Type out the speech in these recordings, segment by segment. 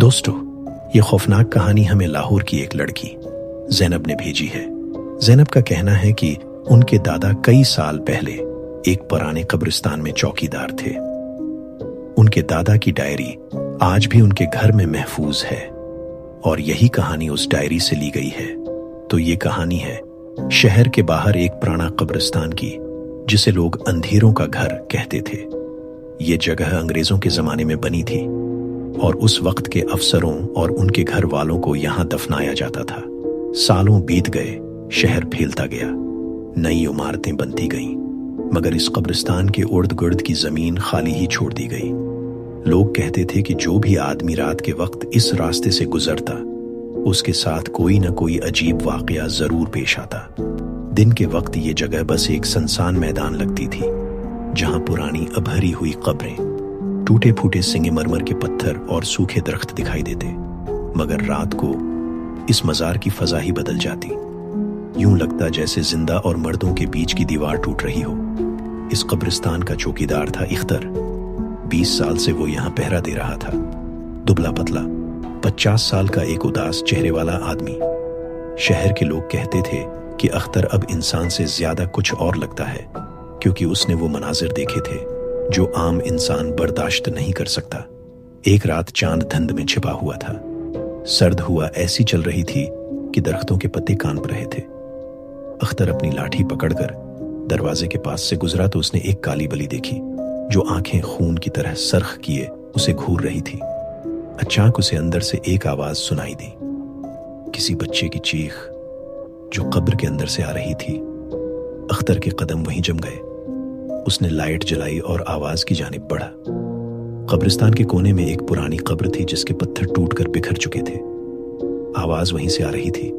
دوستو، یہ خوفناک کہانی ہمیں لاہور کی ایک لڑکی زینب نے بھیجی ہے۔ زینب کا کہنا ہے کہ ان کے دادا کئی سال پہلے ایک پرانے قبرستان میں چوکیدار تھے۔ ان کے دادا کی ڈائری آج بھی ان کے گھر میں محفوظ ہے اور یہی کہانی اس ڈائری سے لی گئی ہے۔ تو یہ کہانی ہے شہر کے باہر ایک پرانا قبرستان کی، جسے لوگ اندھیروں کا گھر کہتے تھے۔ یہ جگہ انگریزوں کے زمانے میں بنی تھی اور اس وقت کے افسروں اور ان کے گھر والوں کو یہاں دفنایا جاتا تھا۔ سالوں بیت گئے، شہر پھیلتا گیا، نئی عمارتیں بنتی گئیں، مگر اس قبرستان کے ارد گرد کی زمین خالی ہی چھوڑ دی گئی۔ لوگ کہتے تھے کہ جو بھی آدمی رات کے وقت اس راستے سے گزرتا، اس کے ساتھ کوئی نہ کوئی عجیب واقعہ ضرور پیش آتا۔ دن کے وقت یہ جگہ بس ایک سنسان میدان لگتی تھی، جہاں پرانی ابھری ہوئی قبریں، ٹوٹے پھوٹے سنگ مرمر کے پتھر اور سوکھے درخت دکھائی دیتے۔ مگر رات کو اس مزار کی فضا ہی بدل جاتی، یوں لگتا جیسے زندہ اور مردوں کے بیچ کی دیوار ٹوٹ رہی ہو۔ اس قبرستان کا چوکیدار تھا اختر۔ 20 سال سے وہ یہاں پہرا دے رہا تھا، دبلا پتلا، 50 سال کا ایک اداس چہرے والا آدمی۔ شہر کے لوگ کہتے تھے کہ اختر اب انسان سے زیادہ کچھ اور لگتا ہے، کیونکہ اس نے وہ مناظر دیکھے تھے جو عام انسان برداشت نہیں کر سکتا۔ ایک رات چاند دھند میں چھپا ہوا تھا، سرد ہوا ایسی چل رہی تھی کہ درختوں کے پتے کانپ رہے تھے۔ اختر اپنی لاٹھی پکڑ کر دروازے کے پاس سے گزرا تو اس نے ایک کالی بلی دیکھی جو آنکھیں خون کی طرح سرخ کیے اسے گھور رہی تھی۔ اچانک اسے اندر سے ایک آواز سنائی دی، کسی بچے کی چیخ جو قبر کے اندر سے آ رہی تھی۔ اختر کے قدم وہیں جم گئے۔ اس نے لائٹ جلائی اور آواز کی جانب بڑھا۔ قبرستان کے کونے میں ایک پرانی قبر تھی جس کے پتھر ٹوٹ کر بکھر چکے تھے۔ آواز وہیں سے آ رہی تھی۔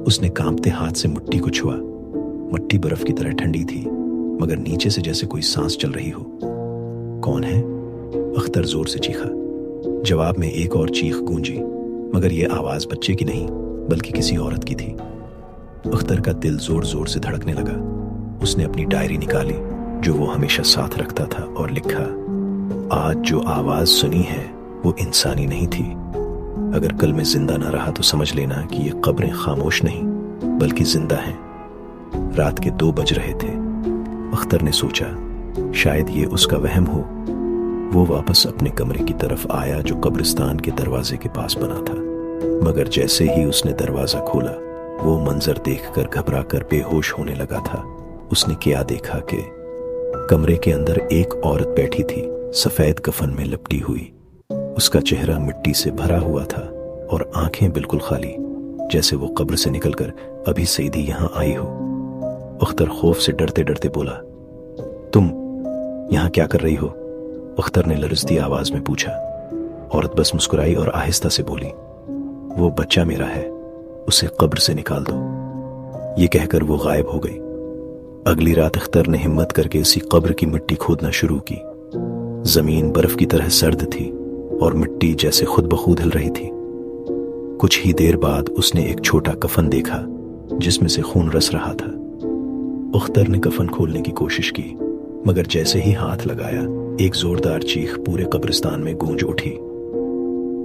اس نے کانپتے ہاتھ سے مٹی کو چھوا۔ مٹی برف کی طرح ٹھنڈی تھی، مگر نیچے سے جیسے کوئی سانس چل رہی ہو۔ کون ہے؟ اختر زور سے چیخا۔ جواب میں ایک اور چیخ گونجی، مگر یہ آواز بچے کی نہیں بلکہ کسی عورت کی تھی۔ اختر کا دل زور زور سے دھڑکنے لگا۔ اس نے اپنی ڈائری نکالی جو وہ ہمیشہ ساتھ رکھتا تھا اور لکھا، آج جو آواز سنی ہے وہ انسانی نہیں تھی۔ اگر کل میں زندہ نہ رہا تو سمجھ لینا کہ یہ قبریں خاموش نہیں بلکہ زندہ ہیں۔ رات کے 2 بج رہے تھے۔ اختر نے سوچا شاید یہ اس کا وہم ہو۔ وہ واپس اپنے کمرے کی طرف آیا جو قبرستان کے دروازے کے پاس بنا تھا، مگر جیسے ہی اس نے دروازہ کھولا وہ منظر دیکھ کر گھبرا کر بے ہوش ہونے لگا تھا۔ اس نے کیا دیکھا کہ کمرے کے اندر ایک عورت بیٹھی تھی، سفید کفن میں لپٹی ہوئی۔ اس کا چہرہ مٹی سے بھرا ہوا تھا اور آنکھیں بالکل خالی، جیسے وہ قبر سے نکل کر ابھی سیدھی یہاں آئی ہو۔ اختر خوف سے ڈرتے ڈرتے بولا، تم یہاں کیا کر رہی ہو؟ اختر نے لرزتی آواز میں پوچھا۔ عورت بس مسکرائی اور آہستہ سے بولی، وہ بچہ میرا ہے، اسے قبر سے نکال دو۔ یہ کہہ کر وہ غائب ہو گئی۔ اگلی رات اختر نے ہمت کر کے اسی قبر کی مٹی کھودنا شروع کی۔ زمین برف کی طرح سرد تھی اور مٹی جیسے خود بخود ہل رہی تھی۔ کچھ ہی دیر بعد اس نے ایک چھوٹا کفن دیکھا جس میں سے خون رس رہا تھا۔ اختر نے کفن کھولنے کی کوشش کی، مگر جیسے ہی ہاتھ لگایا ایک زوردار چیخ پورے قبرستان میں گونج اٹھی۔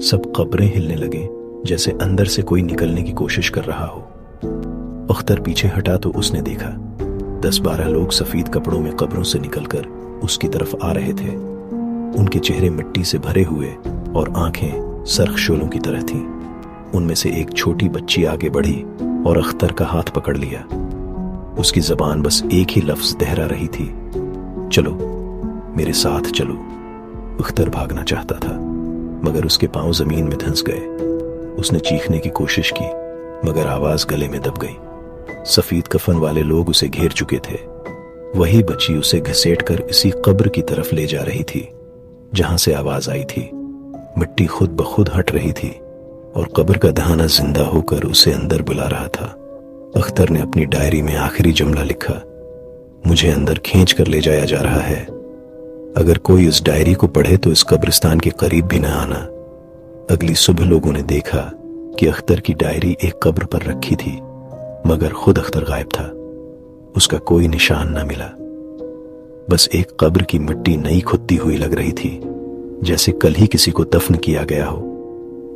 سب قبریں ہلنے لگیں جیسے اندر سے کوئی نکلنے کی کوشش کر رہا ہو۔ اختر پیچھے ہٹا تو اس نے دیکھا 10-12 لوگ سفید کپڑوں میں قبروں سے نکل کر اس کی طرف آ رہے تھے۔ ان کے چہرے مٹی سے بھرے ہوئے اور آنکھیں سرخ شعلوں کی طرح تھیں۔ ان میں سے ایک چھوٹی بچی آگے بڑھی اور اختر کا ہاتھ پکڑ لیا۔ اس کی زبان بس ایک ہی لفظ دہرا رہی تھی، چلو میرے ساتھ چلو۔ اختر بھاگنا چاہتا تھا، مگر اس کے پاؤں زمین میں دھنس گئے۔ اس نے چیخنے کی کوشش کی، مگر آواز گلے میں دب گئی۔ سفید کفن والے لوگ اسے گھیر چکے تھے۔ وہی بچی اسے گھسیٹ کر اسی قبر کی طرف لے جا رہی تھی جہاں سے آواز آئی تھی۔ مٹی خود بخود ہٹ رہی تھی اور قبر کا دہانہ زندہ ہو کر اسے اندر بلا رہا تھا۔ اختر نے اپنی ڈائری میں آخری جملہ لکھا، مجھے اندر کھینچ کر لے جایا جا رہا ہے۔ اگر کوئی اس ڈائری کو پڑھے تو اس قبرستان کے قریب بھی نہ آنا۔ اگلی صبح لوگوں نے دیکھا کہ اختر کی ڈائری ایک قبر پر رکھی تھی، مگر خود اختر غائب تھا۔ اس کا کوئی نشان نہ ملا، بس ایک قبر کی مٹی نئی کھدتی ہوئی لگ رہی تھی، جیسے کل ہی کسی کو دفن کیا گیا ہو۔